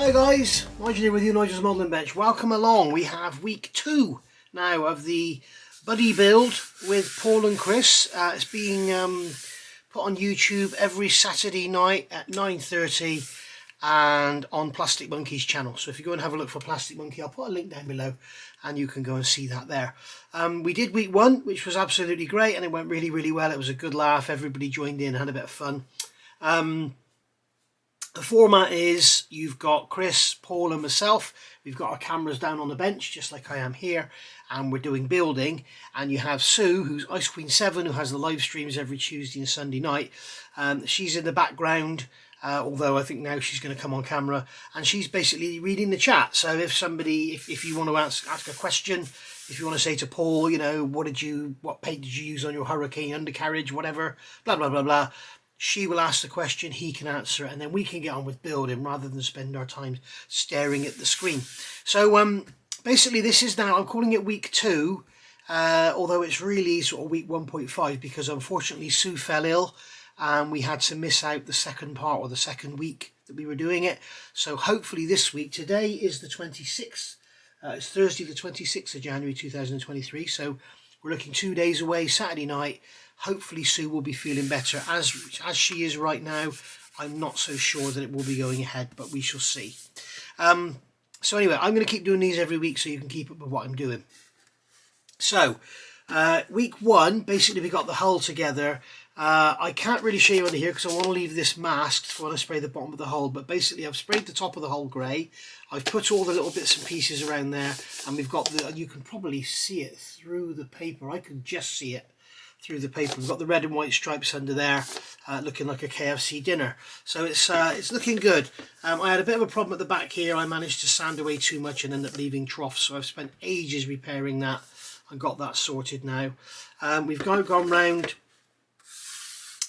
Hi guys, Nigel here with you, Nigel's Modelling Bench. Welcome along. We have week 2 now of the buddy build with Paul and Chris. It's being put on YouTube every Saturday night at 9:30 and on Plastic Monkey's channel. So if you go and have a look for Plastic Monkey, I'll put a link down below and you can go and see that there. We did week 1, which was absolutely great, and it went really well. It was a good laugh. Everybody joined in, had a bit of fun. The format is you've got Chris, Paul and myself. We've got our cameras down on the bench just like I am here, and we're doing building, and you have Sue, who's Ice Queen 7, who has the live streams every Tuesday and Sunday night. She's in the background, although I think now she's going to come on camera, and she's basically reading the chat. So if somebody, if you want to ask a question, if you want to say to Paul, you know, what paint did you use on your Hurricane undercarriage, whatever, blah blah blah blah, she will ask the question, he can answer it, and then we can get on with building rather than spend our time staring at the screen. So basically this is now, I'm calling it week 2, although it's really sort of week 1.5, because unfortunately Sue fell ill and we had to miss out the second part, or the second week that we were doing it. So hopefully this week, today is the 26th, it's Thursday the 26th of January 2023, so we're looking 2 days away, Saturday night. Hopefully Sue will be feeling better. As she is right now, I'm not so sure that it will be going ahead, but we shall see. So anyway, I'm going to keep doing these every week so you can keep up with what I'm doing. So, week 1, basically we got the hull together. I can't really show you under here because I want to leave this masked when I spray the bottom of the hull, but basically I've sprayed the top of the hull grey. I've put all the little bits and pieces around there, and we've got you can probably see it through the paper. I can just see it through the paper. We've got the red and white stripes under there, looking like a KFC dinner. So it's looking good. I had a bit of a problem at the back here. I managed to sand away too much and ended up leaving troughs, so I've spent ages repairing that and got that sorted now. We've gone round,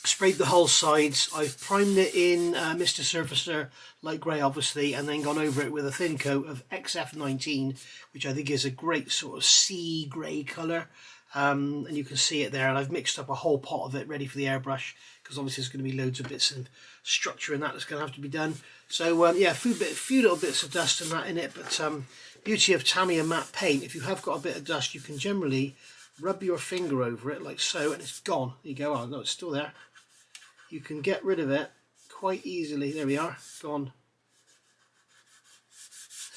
sprayed the whole sides. I've primed it in Mr. Surfacer light grey obviously, and then gone over it with a thin coat of XF19, which I think is a great sort of sea grey colour. And you can see it there, and I've mixed up a whole pot of it ready for the airbrush, because obviously there's going to be loads of bits of structure in that's going to have to be done. So yeah, a few little bits of dust and that in it, but beauty of Tamiya matte paint, if you have got a bit of dust, you can generally rub your finger over it like so, and it's gone. There you go. Oh no, it's still there. You can get rid of it quite easily. There we are, gone.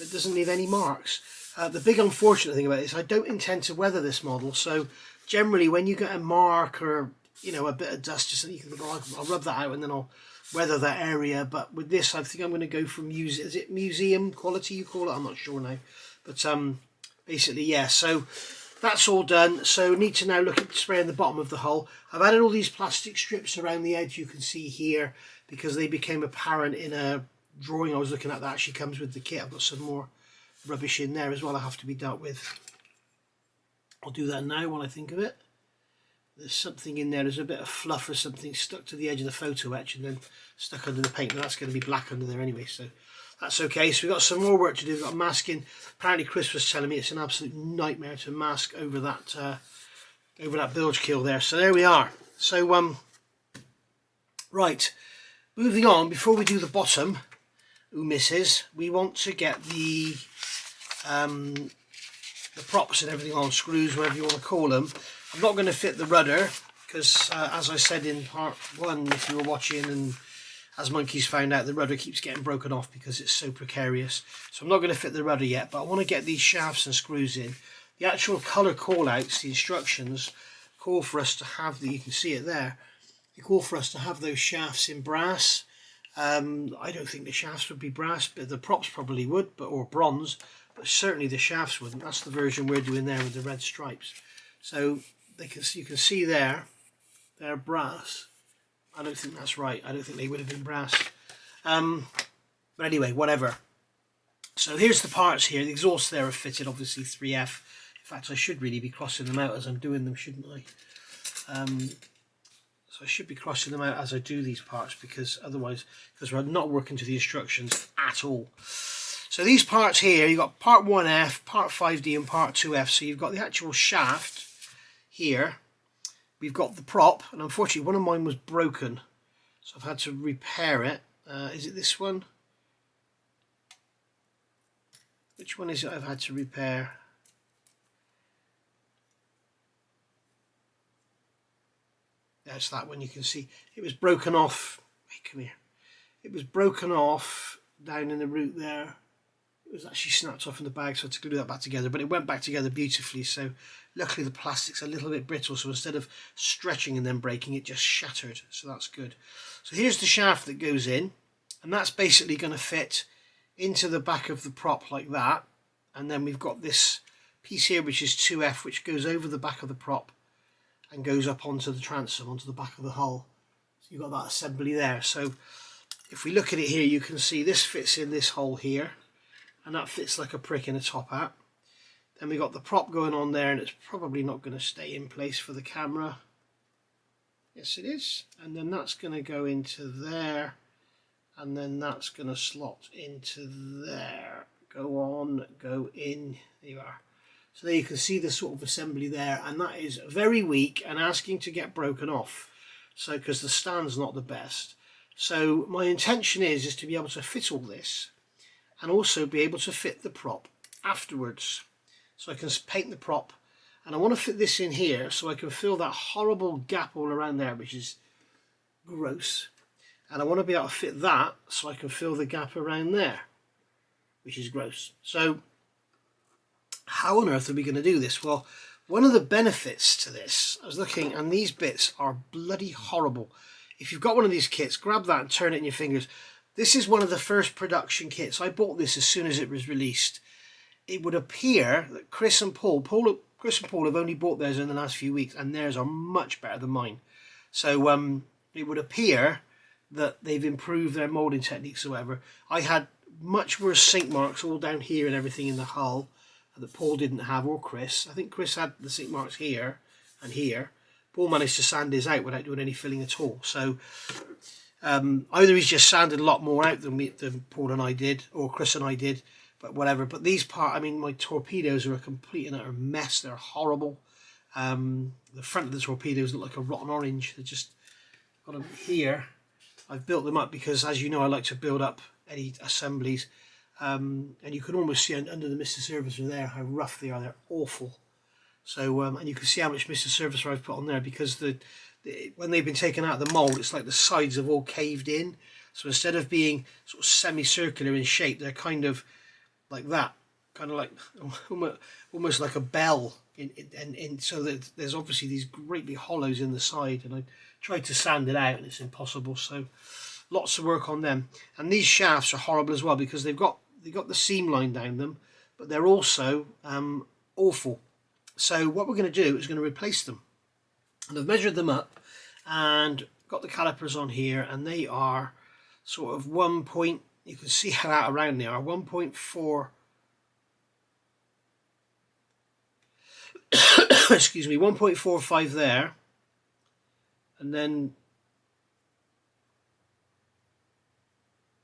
It doesn't leave any marks. The big unfortunate thing about it is I don't intend to weather this model, so generally when you get a mark or, you know, a bit of dust, just so you can go, I'll rub that out and then I'll weather that area. But with this, I think I'm going to go for is it museum quality you call it? I'm not sure now, but basically yeah. So that's all done. So need to now look at spraying the bottom of the hull. I've added all these plastic strips around the edge, you can see here, because they became apparent in a drawing I was looking at that actually comes with the kit. I've got some more rubbish in there as well I have to be dealt with. I'll do that now when I think of it. There's something in there, there's a bit of fluff or something stuck to the edge of the photo etch and then stuck under the paint, but that's going to be black under there anyway, so that's okay. So we've got some more work to do. We've got masking. Apparently Chris was telling me it's an absolute nightmare to mask over that bilge keel there. So there we are. So right, moving on, before we do the bottom, misses, we want to get the props and everything on, screws, whatever you want to call them. I'm not going to fit the rudder because as I said in part 1, if you were watching, and as Monkeys found out, the rudder keeps getting broken off because it's so precarious. So I'm not going to fit the rudder yet, but I want to get these shafts and screws in. The actual colour call outs, the instructions, call for us to have you can see it there, they call for us to have those shafts in brass. I don't think the shafts would be brass, but the props probably would, or bronze, but certainly the shafts wouldn't. That's the version we're doing there with the red stripes. So you can see there, they're brass. I don't think that's right. I don't think they would have been brass. But anyway, whatever. So here's the parts here. The exhausts there are fitted, obviously 3F. In fact, I should really be crossing them out as I'm doing them, shouldn't I? So I should be crossing them out as I do these parts, because otherwise, because we're not working to the instructions at all. So these parts here, you've got part 1F, part 5D and part 2F. So you've got the actual shaft here. We've got the prop, and unfortunately one of mine was broken, so I've had to repair it. Is it this one? Which one is it I've had to repair? That's that one. You can see it was broken off. Hey, come here. It was broken off down in the root there. It was actually snapped off in the bag, so I had to glue that back together, but it went back together beautifully. So luckily the plastic's a little bit brittle, so instead of stretching and then breaking, it just shattered, so that's good. So here's the shaft that goes in, and that's basically going to fit into the back of the prop like that. And then we've got this piece here which is 2F, which goes over the back of the prop and goes up onto the transom, onto the back of the hull. So you've got that assembly there. So if we look at it here, you can see this fits in this hole here, and that fits like a prick in a top hat. Then we got the prop going on there, and it's probably not going to stay in place for the camera. Yes, it is. And then that's going to go into there, and then that's going to slot into there. Go on, go in. There you are. So there you can see the sort of assembly there, and that is very weak and asking to get broken off. So because the stand's not the best. So my intention is to be able to fit all this, and also be able to fit the prop afterwards. So I can paint the prop, and I want to fit this in here so I can fill that horrible gap all around there, which is gross. And I want to be able to fit that so I can fill the gap around there, which is gross. So how on earth are we going to do this? Well, one of the benefits to this, I was looking, and these bits are bloody horrible. If you've got one of these kits, grab that and turn it in your fingers. This is one of the first production kits. I bought this as soon as it was released. It would appear that Chris and Paul have only bought theirs in the last few weeks, and theirs are much better than mine. So it would appear that they've improved their moulding techniques or whatever. I had much worse sink marks all down here and everything in the hull that Paul didn't have, or Chris. I think Chris had the sink marks here and here. Paul managed to sand his out without doing any filling at all. So either he's just sanded a lot more out than Paul and I did, or Chris and I did, but whatever. But these I mean, my torpedoes are a complete and utter mess. They're horrible. The front of the torpedoes look like a rotten orange. They're just got them here. I've built them up because, as you know, I like to build up any assemblies. And you can almost see under the Mr. Surfacer there how rough they are. They're awful. So and you can see how much Mr. Surfacer I've put on there, because when they've been taken out of the mould, it's like the sides have all caved in. So instead of being sort of semicircular in shape, they're kind of like that, kind of like almost like a bell. So that there's obviously these great big hollows in the side, and I tried to sand it out and it's impossible. So lots of work on them. And these shafts are horrible as well, because they've got the seam line down them, but they're also awful. So what we're going to do is going to replace them. And I've measured them up and got the calipers on here, and they are sort of you can see how out around they are, 1.4 excuse me, 1.45 there, and then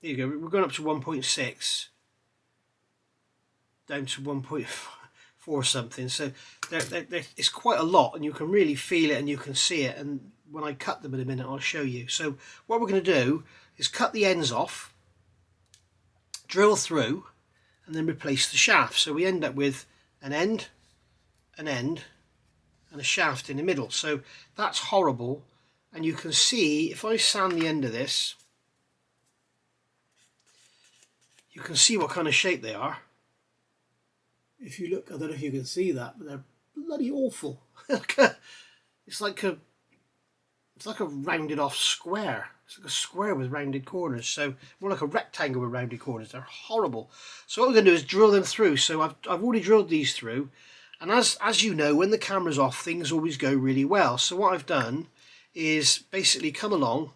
there you go, we're going up to 1.6 down to 1.4 something. So it's quite a lot, and you can really feel it and you can see it, and when I cut them in a minute I'll show you. So what we're going to do is cut the ends off, drill through, and then replace the shaft. So we end up with an end, and a shaft in the middle. So that's horrible, and you can see if I sand the end of this, you can see what kind of shape they are. If you look, I don't know if you can see that, but they're bloody awful. It's like a rounded off square. It's like a square with rounded corners. So more like a rectangle with rounded corners. They're horrible. So what we're going to do is drill them through. So I've already drilled these through. And as you know, when the camera's off, things always go really well. So what I've done is basically come along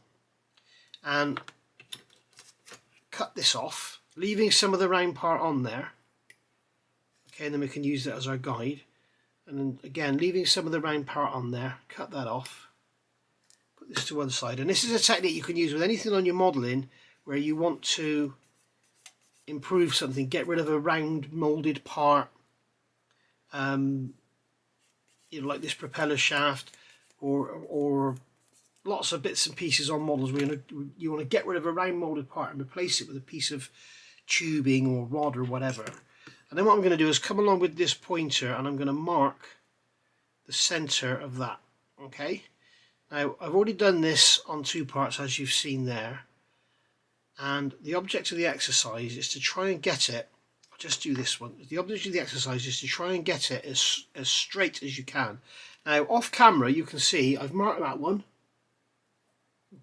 and cut this off, leaving some of the round part on there. Okay, and then we can use that as our guide. And then again, leaving some of the round part on there, cut that off. Put this to one side. And this is a technique you can use with anything on your modelling where you want to improve something, get rid of a round moulded part. You know, like this propeller shaft, or lots of bits and pieces on models where you want to get rid of a round moulded part and replace it with a piece of tubing or rod or whatever. And then what I'm going to do is come along with this pointer and I'm going to mark the center of that. Okay, now I've already done this on 2 parts, as you've seen there, and the object of the exercise is to try and get it. I'll just do this one. The object of the exercise is to try and get it as straight as you can. Now off camera you can see I've marked that one.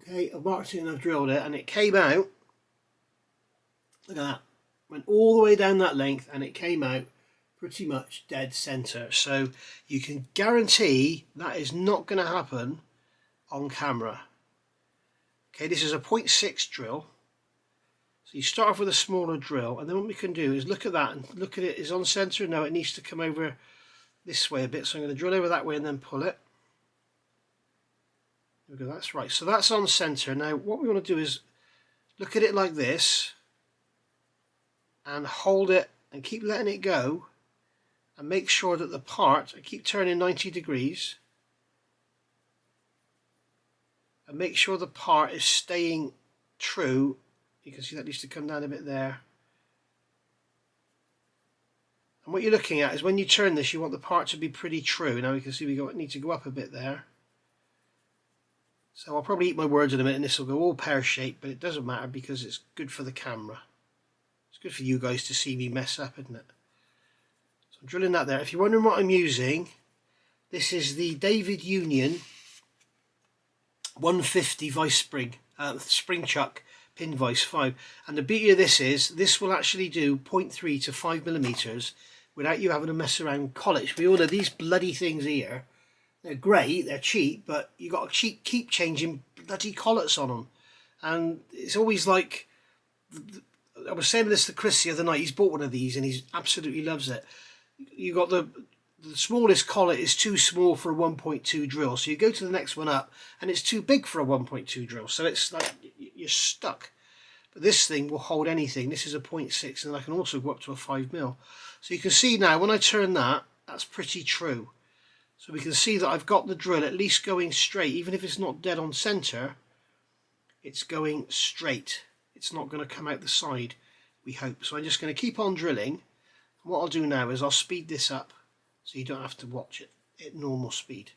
Okay, I've marked it and I've drilled it and it came out. Look at that. Went all the way down that length and it came out pretty much dead center. So you can guarantee that is not going to happen on camera. Okay, this is a 0.6 drill. So you start off with a smaller drill, and then what we can do is look at that and look at it is on center. No, it needs to come over this way a bit. So I'm going to drill over that way and then pull it. There we go, that's right. So that's on center. Now what we want to do is look at it like this and hold it and keep letting it go and make sure that the part, I keep turning 90 degrees, and make sure the part is staying true. You can see that needs to come down a bit there. And what you're looking at is when you turn this, you want the part to be pretty true. Now you can see we need to go up a bit there. So I'll probably eat my words in a minute and this will go all pear-shaped, but it doesn't matter because it's good for the camera. It's good for you guys to see me mess up, isn't it? So I'm drilling that there. If you're wondering what I'm using, this is the David Union 150 vice spring, spring chuck pin vice 5. And the beauty of this is this will actually do 0.3 to 5 millimeters without you having to mess around collets. We all know these bloody things here, they're great, they're cheap, but you got to keep changing bloody collets on them. And it's always like, I was saying this to Chris the other night, he's bought one of these and he absolutely loves it. You got the smallest collet is too small for a 1.2 drill, so you go to the next one up and it's too big for a 1.2 drill, so it's like you're stuck. But this thing will hold anything. This is a 0.6 and I can also go up to a 5mm. So you can see now when I turn that, that's pretty true. So we can see that I've got the drill at least going straight. Even if it's not dead on center, it's going straight. It's not going to come out the side, we hope. So I'm just going to keep on drilling. And what I'll do now is I'll speed this up so you don't have to watch it at normal speed.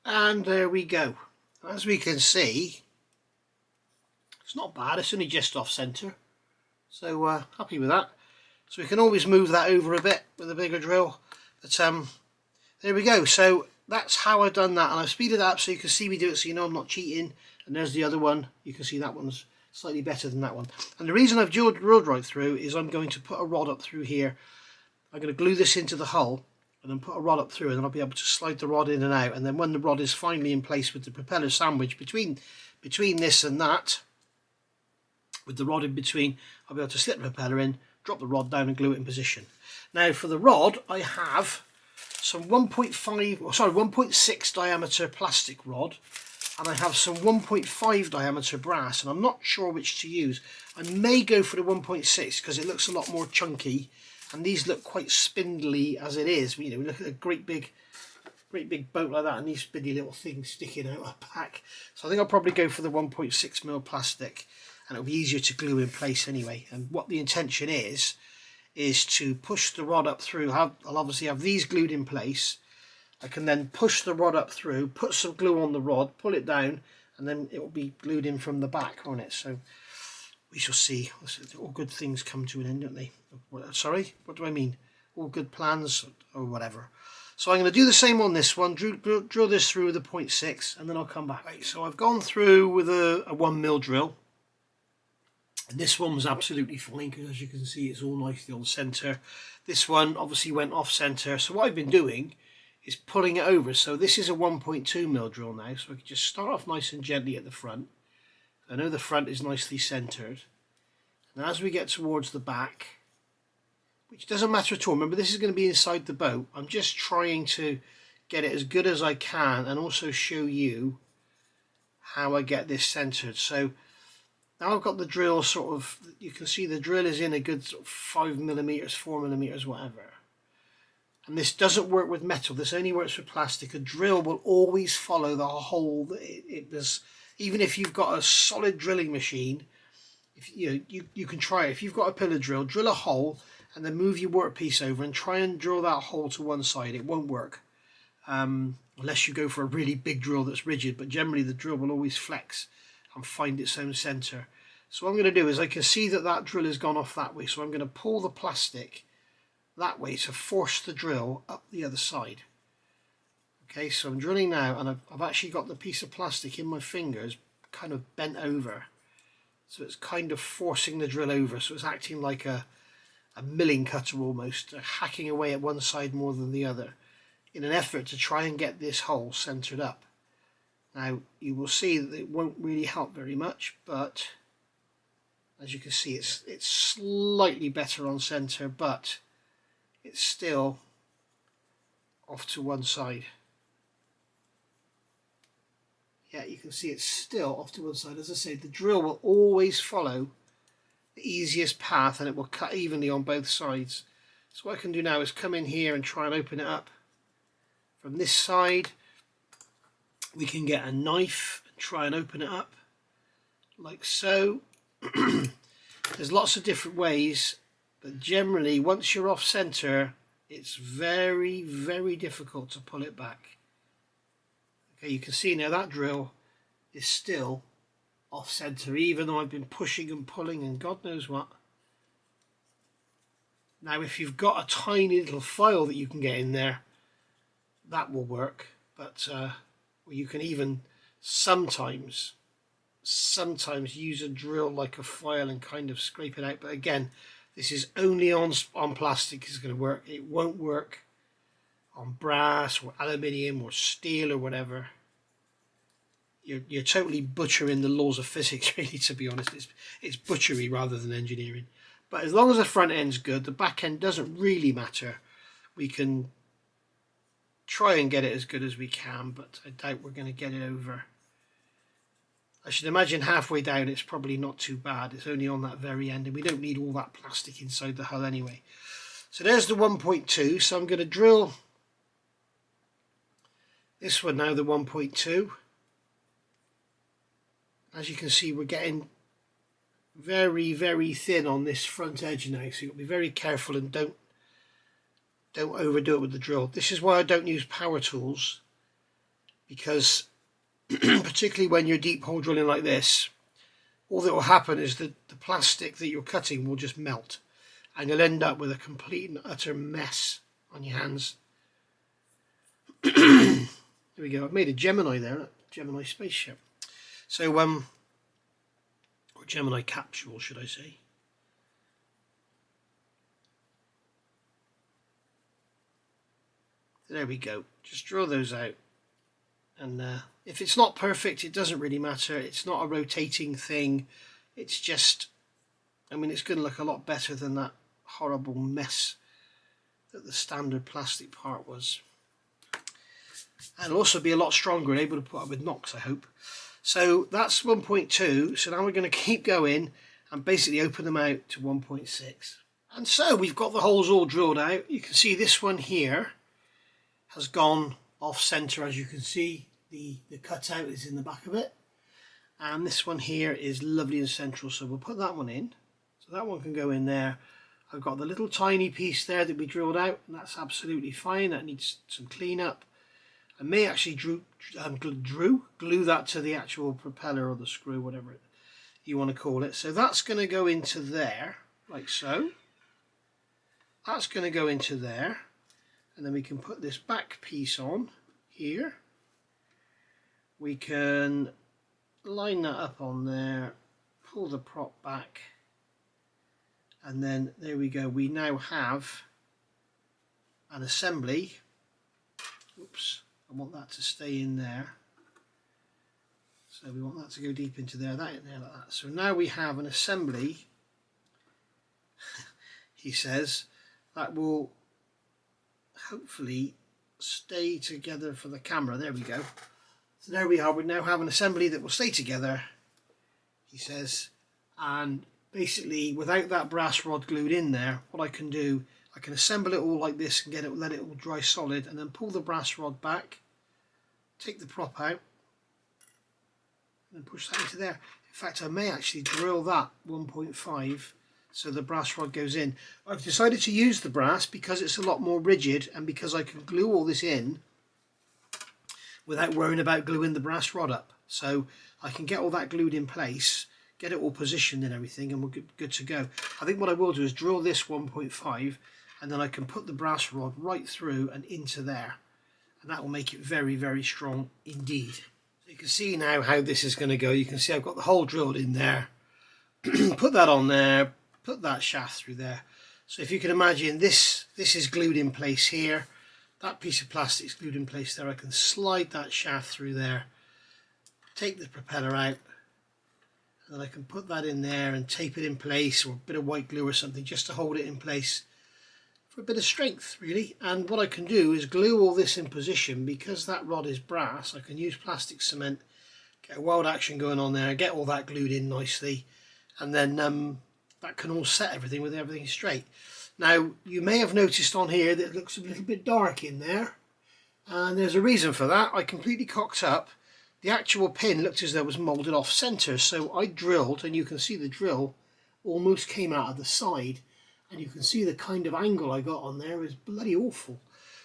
And there we go. As we can see, it's not bad. It's only just off centre. So happy with that. So we can always move that over a bit with a bigger drill. But there we go. So that's how I've done that. And I've speeded it up so you can see me do it, so you know I'm not cheating. And there's the other one. You can see that one's slightly better than that one. And the reason I've drilled right through is I'm going to put a rod up through here. I'm going to glue this into the hull and then put a rod up through, and then I'll be able to slide the rod in and out. And then when the rod is finally in place with the propeller sandwich between this and that, with the rod in between, I'll be able to slip the propeller in, drop the rod down and glue it in position. Now for the rod, I have some 1.6 diameter plastic rod, and I have some 1.5 diameter brass, and I'm not sure which to use. I may go for the 1.6 because it looks a lot more chunky, and these look quite spindly as it is. You know, we look at a great big boat like that and these spindly little things sticking out the back. So I think I'll probably go for the 1.6mm plastic, and it'll be easier to glue in place anyway. And what the intention is to push the rod up through. I'll obviously have these glued in place. I can then push the rod up through, put some glue on the rod, pull it down, and then it will be glued in from the back on it. So we shall see. All good things come to an end, don't they? Sorry, what do I mean? All good plans or whatever. So I'm going to do the same on this one. Drill this through with a 0.6, and then I'll come back. Right, so I've gone through with a 1mm drill. And this one was absolutely fine because, as you can see, it's all nicely on centre. This one obviously went off centre. So what I've been doing is pulling it over. So this is a 1.2mm drill now. So I can just start off nice and gently at the front. I know the front is nicely centred. And as we get towards the back, which doesn't matter at all. Remember, this is going to be inside the boat. I'm just trying to get it as good as I can and also show you how I get this centred. So now I've got the drill sort of, you can see the drill is in a good sort of 5mm, 4mm, whatever. And this doesn't work with metal. This only works with plastic. A drill will always follow the hole that it does. Even if you've got a solid drilling machine, if you can try it. If you've got a pillar drill a hole and then move your workpiece over and try and drill that hole to one side. It won't work unless you go for a really big drill that's rigid, but generally the drill will always flex and find its own centre. So what I'm going to do is, I can see that that drill has gone off that way, so I'm going to pull the plastic that way to force the drill up the other side. Okay, so I'm drilling now, and I've actually got the piece of plastic in my fingers kind of bent over, so it's kind of forcing the drill over, so it's acting like a milling cutter almost, hacking away at one side more than the other in an effort to try and get this hole centered up. Now you will see that it won't really help very much, but as you can see it's slightly better on center, but it's still off to one side. Yeah, you can see it's still off to one side. As I say, the drill will always follow the easiest path and it will cut evenly on both sides. So what I can do now is come in here and try and open it up. From this side we can get a knife and try and open it up like so. There's lots of different ways, but generally once you're off center it's very, very difficult to pull it back. Okay, you can see now that drill is still off center even though I've been pushing and pulling and God knows what. Now if you've got a tiny little file that you can get in there, that will work, but you can even sometimes use a drill like a file and kind of scrape it out, but again this is only on plastic is going to work. It won't work on brass or aluminium or steel or whatever. You're totally butchering the laws of physics, really, to be honest. It's butchery rather than engineering. But as long as the front end's good, the back end doesn't really matter. We can try and get it as good as we can, but I doubt we're going to get it over. I should imagine halfway down it's probably not too bad. It's only on that very end and we don't need all that plastic inside the hull anyway. So there's the 1.2. So I'm going to drill this one now, the 1.2. As you can see, we're getting very, very thin on this front edge now, so you've got to be very careful and don't overdo it with the drill. This is why I don't use power tools, because particularly when you're deep hole drilling like this, all that will happen is that the plastic that you're cutting will just melt, and you'll end up with a complete and utter mess on your hands. There we go. I've made a Gemini there, a Gemini spaceship. So or Gemini capsule, should I say. There we go. Just draw those out. And if it's not perfect, it doesn't really matter. It's not a rotating thing. It's just, I mean, it's going to look a lot better than that horrible mess that the standard plastic part was. And it'll also be a lot stronger and able to put up with knocks, I hope. So that's 1.2. So now we're going to keep going and basically open them out to 1.6. And so we've got the holes all drilled out. You can see this one here has gone off center, as you can see. The cutout is in the back of it, and this one here is lovely and central, so we'll put that one in. So that one can go in there. I've got the little tiny piece there that we drilled out, and that's absolutely fine. That needs some cleanup. I may actually glue that to the actual propeller or the screw, whatever you want to call it. So that's going to go into there, like so. That's going to go into there, and then we can put this back piece on here. We can line that up on there, pull the prop back, and then there we go. We now have an assembly. Oops, I want that to stay in there. So we want that to go deep into there, that in there like that. So now we have an assembly, he says, that will hopefully stay together for the camera. There we go. So there we are. We now have an assembly that will stay together, he says, and basically without that brass rod glued in there, what I can do, I can assemble it all like this and let it all dry solid, and then pull the brass rod back, take the prop out, and push that into there. In fact, I may actually drill that 1.5 so the brass rod goes in. I've decided to use the brass because it's a lot more rigid, and because I can glue all this in without worrying about gluing the brass rod up. So I can get all that glued in place, get it all positioned and everything, and we're good to go. I think what I will do is drill this 1.5, and then I can put the brass rod right through and into there, and that will make it very, very strong indeed. So you can see now how this is going to go. You can see I've got the hole drilled in there. Put that on there, put that shaft through there. So if you can imagine, this is glued in place here. That piece of plastic is glued in place there. I can slide that shaft through there, take the propeller out, and then I can put that in there and tape it in place, or a bit of white glue or something just to hold it in place for a bit of strength, really. And what I can do is glue all this in position. Because that rod is brass, I can use plastic cement, get a weld action going on there, get all that glued in nicely, and then that can all set everything with everything straight. Now, you may have noticed on here that it looks a little bit dark in there, and there's a reason for that. I completely cocked up. The actual pin looked as though it was moulded off centre, so I drilled, and you can see the drill almost came out of the side, and you can see the kind of angle I got on there is bloody awful.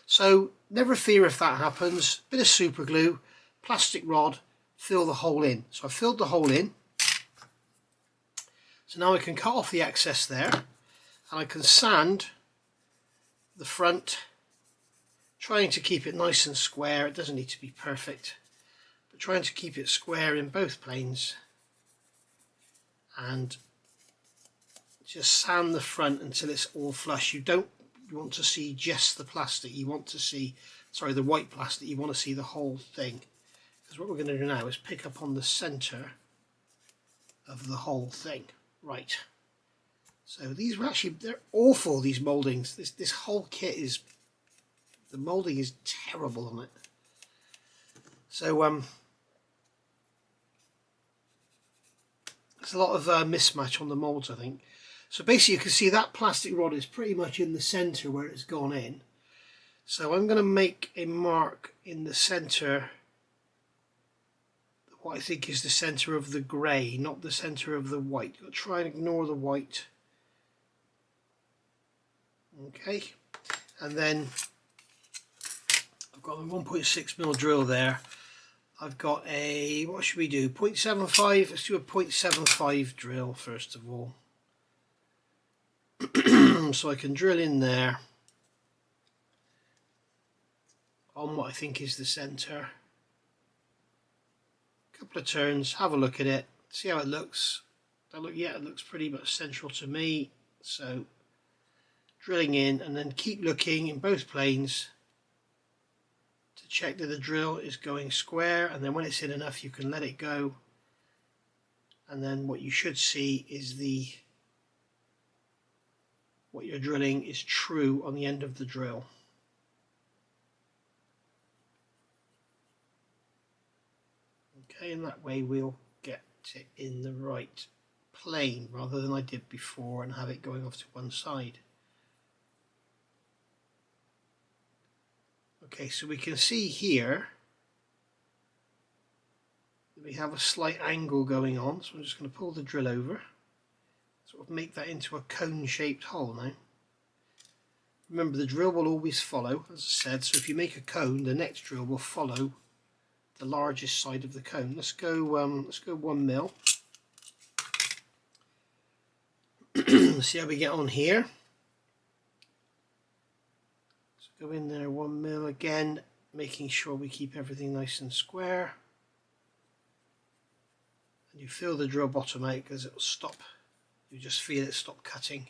So never fear if that happens. Bit of super glue, plastic rod, fill the hole in. So I filled the hole in. So now I can cut off the excess there, and I can sand the front, trying to keep it nice and square. It doesn't need to be perfect, but trying to keep it square in both planes, and just sand the front until it's all flush. You don't want to see just the plastic, you want to see, sorry, the white plastic, you want to see the whole thing. Because what we're going to do now is pick up on the centre of the whole thing. Right. So these were actually, they're awful, these mouldings. This whole kit is, the moulding is terrible on it. So there's a lot of mismatch on the moulds, I think. So basically you can see that plastic rod is pretty much in the centre where it's gone in. So I'm going to make a mark in the centre, what I think is the centre of the grey, not the centre of the white. I'll try and ignore the white. Okay, and then I've got the 1.6mm drill there. I've got a, what should we do, 0.75, let's do a 0.75 drill first of all. So I can drill in there on what I think is the centre. A couple of turns, have a look at it, see how it looks. Yeah, it looks pretty much central to me. So drilling in, and then keep looking in both planes to check that the drill is going square, and then when it's in enough you can let it go, and then what you should see is what you're drilling is true on the end of the drill. Okay, and that way we'll get it in the right plane rather than I did before and have it going off to one side. Okay, so we can see here that we have a slight angle going on, so I'm just going to pull the drill over, sort of make that into a cone-shaped hole now. Remember, the drill will always follow, as I said, so if you make a cone, the next drill will follow the largest side of the cone. Let's go 1 mil. See how we get on here. Go in there 1 mil again, making sure we keep everything nice and square. And you feel the drill bottom out because it will stop. You just feel it stop cutting.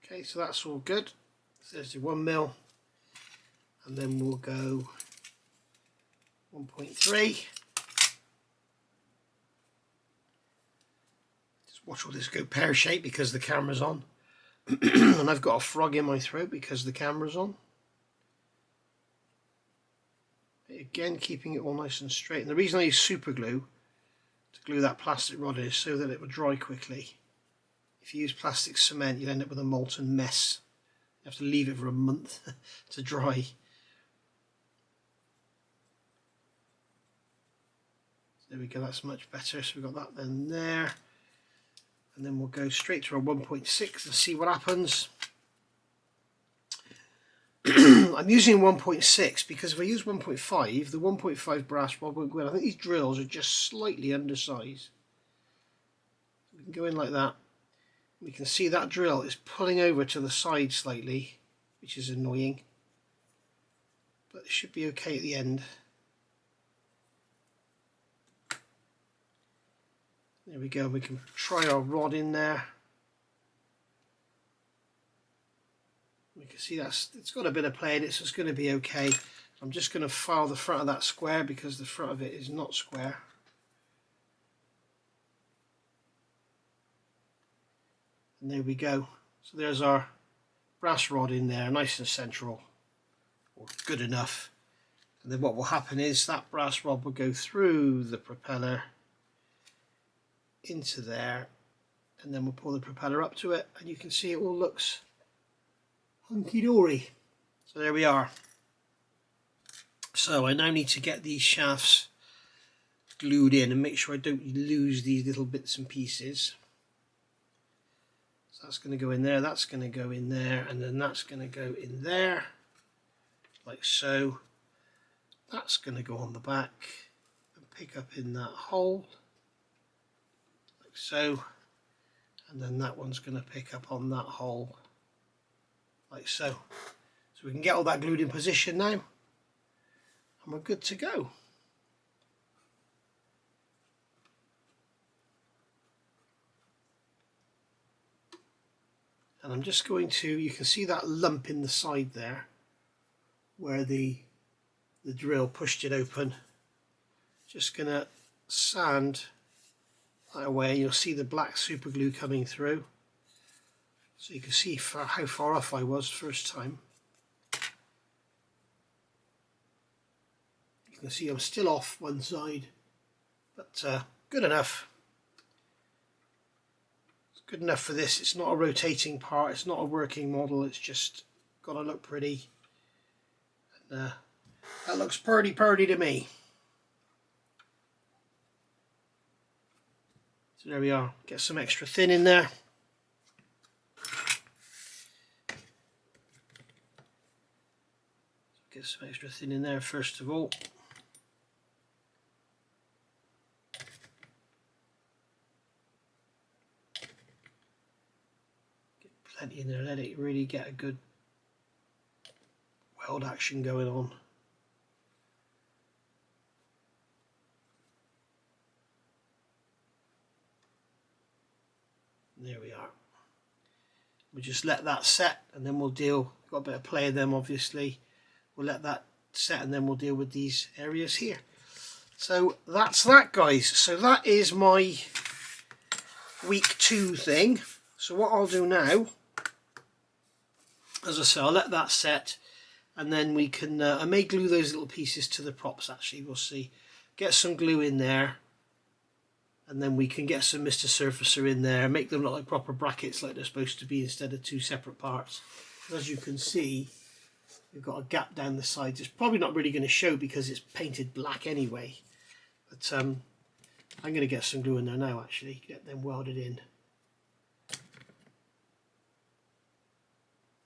Okay, so that's all good. So there's the 1 mil, and then we'll go 1.3. Just watch all this go pear shaped because the camera's on. And I've got a frog in my throat because the camera's on. Again, keeping it all nice and straight. And the reason I use super glue to glue that plastic rod is so that it will dry quickly. If you use plastic cement, you'll end up with a molten mess. You have to leave it for a month to dry. There we go, that's much better. So we've got that then there. And then we'll go straight to our 1.6 and see what happens. I'm using 1.6 because if I use 1.5, the 1.5 brass rod won't go in. I think these drills are just slightly undersized. We can go in like that. We can see that drill is pulling over to the side slightly, which is annoying. But it should be okay at the end. There we go, we can try our rod in there. We can see it's got a bit of play in it, so it's going to be okay. I'm just going to file the front of that square because the front of it is not square. And there we go. So there's our brass rod in there, nice and central, or good enough. And then what will happen is that brass rod will go through the propeller into there, and then we'll pull the propeller up to it, and you can see it all looks hunky-dory. So there we are. So I now need to get these shafts glued in and make sure I don't lose these little bits and pieces. So that's going to go in there, that's going to go in there, and then that's going to go in there, like so. That's going to go on the back and pick up in that hole, like so, and then that one's going to pick up on that hole, like so. So we can get all that glued in position now, and we're good to go. And I'm just going to, you can see that lump in the side there where the drill pushed it open. Just going to sand that away. You'll see the black super glue coming through, so you can see how far off I was first time. You can see I'm still off one side, but good enough. It's good enough for this. It's not a rotating part, it's not a working model, it's just got to look pretty. And that looks purdy to me. So there we are, get some extra thin in there. Go Get some extra thin in there first of all. Get plenty in there, let it really get a good weld action going on. There we are. We'll just let that set and then we'll deal, got a bit of play in them obviously. We'll let that set and then we'll deal with these areas here. So that's that, guys. So that is my week 2 thing. So what I'll do now, as I say, I'll let that set and then we can, I may glue those little pieces to the props actually, we'll see. Get some glue in there. And then we can get some Mr. Surfacer in there, make them look like proper brackets like they're supposed to be instead of 2 separate parts. As you can see, we've got a gap down the sides. It's probably not really going to show because it's painted black anyway. But I'm going to get some glue in there now actually, get them welded in.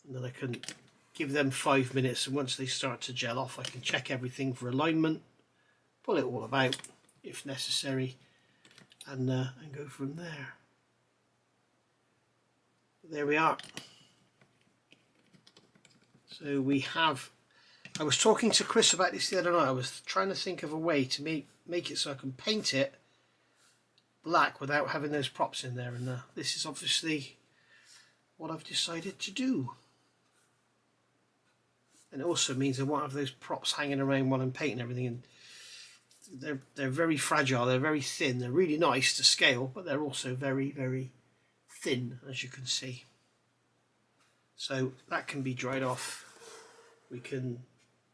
And then I can give them 5 minutes, and once they start to gel off I can check everything for alignment, pull it all about if necessary. And go from there. There we are. So we have, I was talking to Chris about this the other night. I was trying to think of a way to make it so I can paint it black without having those props in there, and this is obviously what I've decided to do. And it also means I won't have those props hanging around while I'm painting everything, and they're very fragile, they're very thin, they're really nice to scale, but they're also very, very thin, as you can see. So that can be dried off. We can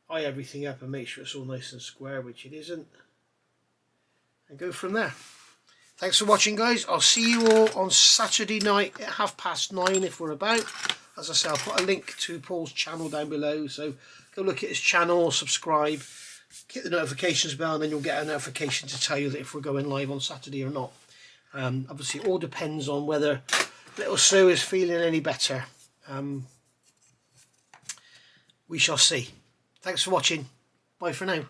eye everything up and make sure it's all nice and square, which it isn't, and go from there. Thanks for watching, guys. I'll see you all on Saturday night at 9:30 if we're about. As I say, I'll put a link to Paul's channel down below, so go look at his channel, subscribe, hit the notifications bell, and then you'll get a notification to tell you that if we're going live on Saturday or not. Obviously it all depends on whether little Sue is feeling any better. We shall see. Thanks for watching. Bye for now.